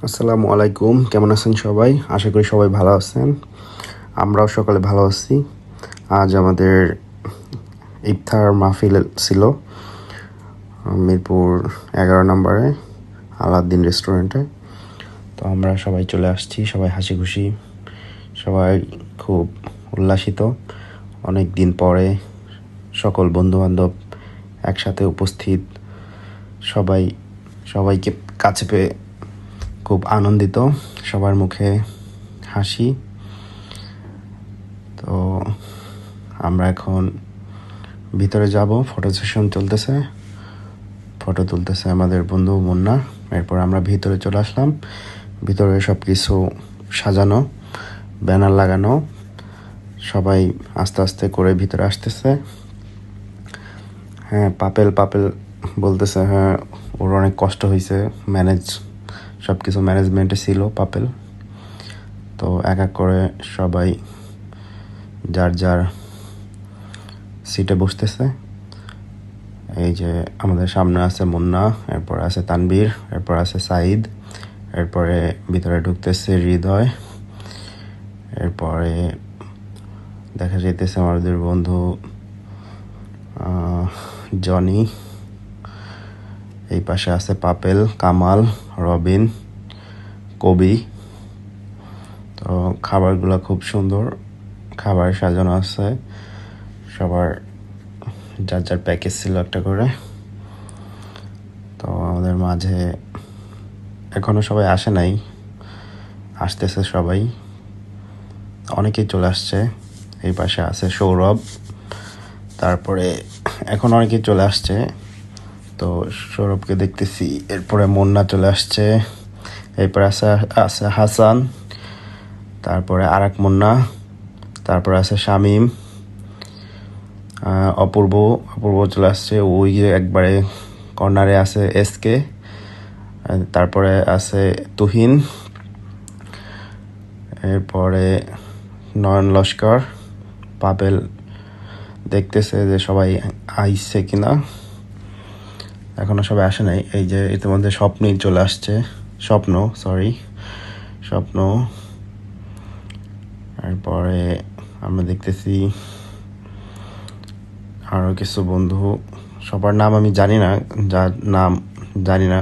আসসালামু আলাইকুম, কেমন আছেন সবাই? আশা করি সবাই ভালো আছেন। আমরাও সকালে ভালো আছি। আজ আমাদের ইফতার মাহফিল ছিল মিরপুর 11 নম্বরে আলাউদ্দিন রেস্টুরেন্টে। তো আমরা সবাই চলে আসছি, সবাই হাসি খুশি, সবাই খুব উল্লাসিত। অনেক দিন পরে সকল বন্ধুবান্ধব একসাথে উপস্থিত, সবাইকে কাছে পেয়ে খুব আনন্দিত, সবার মুখে হাসি। তো আমরা এখন ভিতরে যাব, ফটো সেশন চলতেছে, ফটো তুলতেছে আমাদের বন্ধু মুন্না। এরপর আমরা ভিতরে চলে আসলাম। ভিতরে সব কিছু সাজানো, ব্যানার লাগানো, সবাই আস্তে আস্তে করে ভিতরে আসতেছে। হ্যাঁ, পাপেল বলতেছে হ্যাঁ ওর অনেক কষ্ট হয়েছে, সব কিছু ম্যানেজমেন্টে ছিল পাপেল। তো এক এক করে সবাই যার যার সিটে বসতেছে। এই যে আমাদের সামনে আছে মুন্না, এরপর আছে তানবীর, এরপর আছে সাঈদ, এরপরে ভিতরে ঢুকতেছে হৃদয়, এরপরে দেখা যাইতেছে আমাদের বন্ধু জনি, এই পাশে আছে পাপেল, কামাল, রবিন, কবি। তো খাবারগুলো খুব সুন্দর, খাবার সাজানো আছে, সবার যার যার প্যাকেজ ছিল একটা করে। তো আমাদের মাঝে এখনো সবাই আসে নাই, আসতেছে সবাই, অনেকেই চলে আসছে। এই পাশে আছে সৌরভ, তারপরে এখন অনেকেই চলে আসছে। তো সৌরভকে দেখতেছি, এরপরে মুন্না চলে আসছে, এরপরে আছে হাসান, তারপরে আরেক মুন্না, তারপরে আছে শামীম, অপূর্ব চলে আসছে, ওই যে একবারে কর্নারে আছে এসকে, তারপরে আছে তুহিন, এরপরে নয়ন লস্কর। পাপেল দেখতেছে যে সবাই আইছে কিনা, এখনো সবাই আসে নাই। এই যে ইতিমধ্যে স্বপ্নই চলে আসছে, স্বপ্ন। এরপরে আমরা দেখতেছি আরও কিছু বন্ধু, সবার নাম আমি জানি না, যার নাম জানি না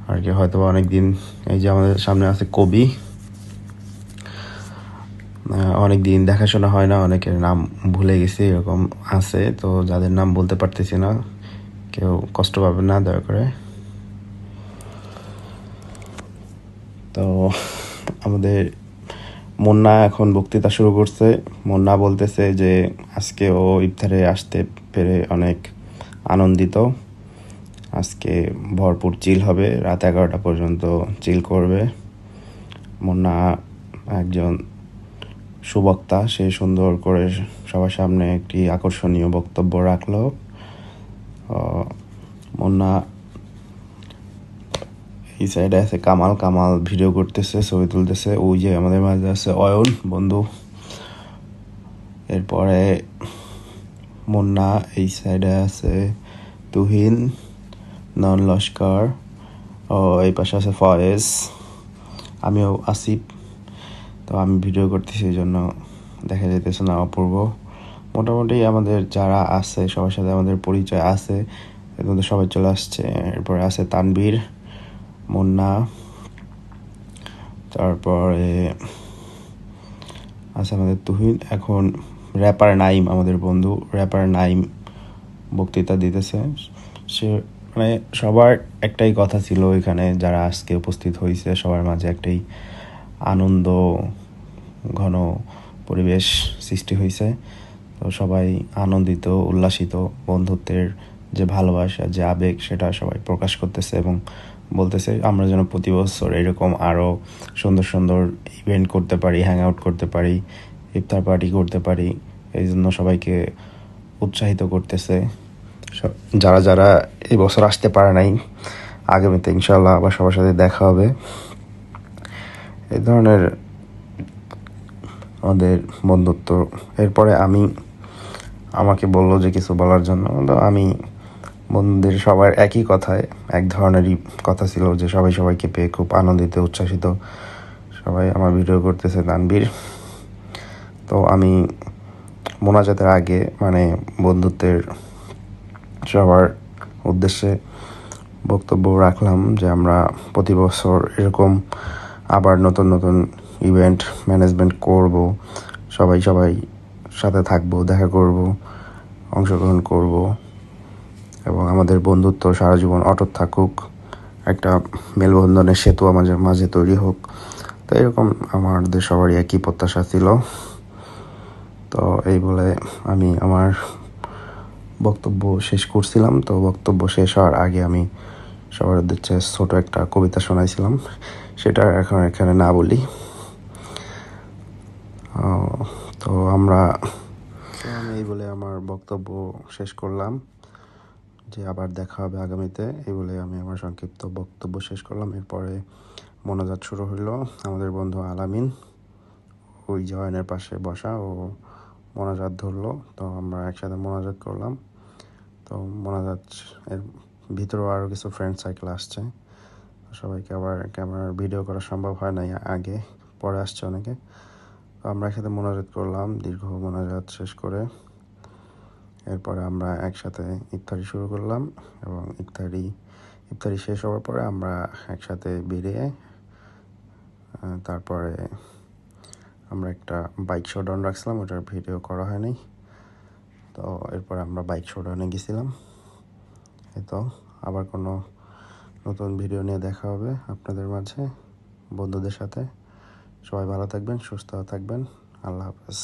আর কি, হয়তো অনেকদিন। এই যে আমাদের সামনে আছে কবি, অনেকদিন দেখাশোনা হয় না, অনেকের নাম ভুলে গেছি, এরকম আছে। তো যাদের নাম বলতে পারতেছি না, কেউ কষ্ট পাবে না দয়া করে। তো আমাদের মুন্না এখন বক্তৃতা শুরু করছে। মুন্না বলতেছে যে আজকে ও ইফতারে আসতে পেরে অনেক আনন্দিত। আজকে ভরপুর চিল হবে, রাত 11টা পর্যন্ত চিল করবে। মুন্না একজন সুবক্তা, সে সুন্দর করে সবার সামনে একটি আকর্ষণীয় বক্তব্য রাখলো। মুন্না এই সাইডে আছে কামাল ভিডিও করতেছে, ছবি তুলতেছে। ওই যে আমাদের মাঝে আছে অয়ন বন্ধু, এরপরে মুন্না, এই সাইডে আছে তুহিন, নয়ন লস্কর, ও এই পাশে আছে ফয়েজ, আমিও আসিফ। তো আমি ভিডিও করতেছি, এই জন্য দেখা যাইতেছে না। অপূর্ব, মোটামুটি আমাদের যারা আছে সবার সাথে আমাদের পরিচয় আছে, এর মধ্যে সবাই চলে আসছে। এরপরে আছে তানবীর, মুন্না, তারপরে আছে আমাদের তুহিন। এখন র্যাপার নাইম, আমাদের বন্ধু র্যাপার নাইম বক্তৃতা দিতেছে। সে মানে সবার একটাই কথা ছিল এখানে, যারা আজকে উপস্থিত হয়েছে সবার মাঝে একটাই আনন্দ ঘন পরিবেশ সৃষ্টি হয়েছে। তো সবাই আনন্দিত, উল্লাসিত, বন্ধুত্বের যে ভালোবাসা, যে আবেগ, সেটা সবাই প্রকাশ করতেছে এবং বলতেছে আমরা যেন প্রতি বছর এরকম আরও সুন্দর সুন্দর ইভেন্ট করতে পারি, হ্যাং আউট করতে পারি, ইফতার পার্টি করতে পারি। এই জন্য সবাইকে উৎসাহিত করতেছে। যারা যারা এই বছর আসতে পারে নাই, আগামীতে ইনশাল্লাহ আবার সবার সাথে দেখা হবে। এই ধরনের আমাদের বন্ধুত্ব। এরপরে আমাকে বললো যে কিছু বলার জন্য, তো আমি বন্ধুদের সবার একই কথায় এক ধরনেরই কথা ছিল যে সবাই সবাইকে পেয়ে খুব আনন্দিত উচ্ছ্বাসিত, সবাই আমার ভিডিও করতেছে তানভীর। তো আমি মোনাজাতের আগে মানে বন্ধুত্বের সবার উদ্দেশ্যে বক্তব্য রাখলাম যে আমরা প্রতি বছর এরকম আবার নতুন নতুন ইভেন্ট ম্যানেজমেন্ট করব, সবাই সবাই সাথে থাকবো, দেখা করব, অংশগ্রহণ করব এবং আমাদের বন্ধুত্ব সারা জীবন অটুট থাকুক, একটা মেলবন্ধনের সেতু আমাদের মাঝে তৈরি হোক। তো এরকম আমাদের সবারই একই প্রত্যাশা ছিল। তো এই বলে আমি আমার বক্তব্য শেষ করছিলাম। তো বক্তব্য শেষ হওয়ার আগে আমি সবার উদ্দেশ্যে ছোট একটা কবিতা শোনাইছিলাম, সেটা এখন এখানে না বলি। তো আমি এই বলে আমার বক্তব্য শেষ করলাম যে আবার দেখা হবে আগামীতে, এই বলে আমি আমার সংক্ষিপ্ত বক্তব্য শেষ করলাম। এরপরে মোনাজাত শুরু হইলো। আমাদের বন্ধু আলামিন ওই জয়নের পাশে বসা, ও মোনাজাত ধরলো। তো আমরা একসাথে মোনাজাত করলাম। তো মোনাজাত এর ভিতরেও আরও কিছু ফ্রেন্ড সার্কেল আসছে, সবাইকে আবার ক্যামেরার ভিডিও করা সম্ভব হয় নাই আগে, পরে আসছে অনেকে। তো আমরা একসাথে মোনাজাত করলাম, দীর্ঘ মোনাজাত শেষ করে এরপরে আমরা একসাথে ইফতারি শুরু করলাম এবং ইফতারি শেষ হওয়ার পরে আমরা একসাথে বেরিয়ে তারপরে আমরা একটা বাইক শোডাউন রাখছিলাম, ওটার ভিডিও করা হয়নি। তো এরপর আমরা বাইক শোডাউনে গেছিলাম। এই তো আবার কোনো নতুন ভিডিও নিয়ে দেখা হবে আপনাদের মাঝে, বন্ধুদের সাথে। সবাই ভালো থাকবেন, সুস্থ থাকবেন। আল্লাহ হাফেজ।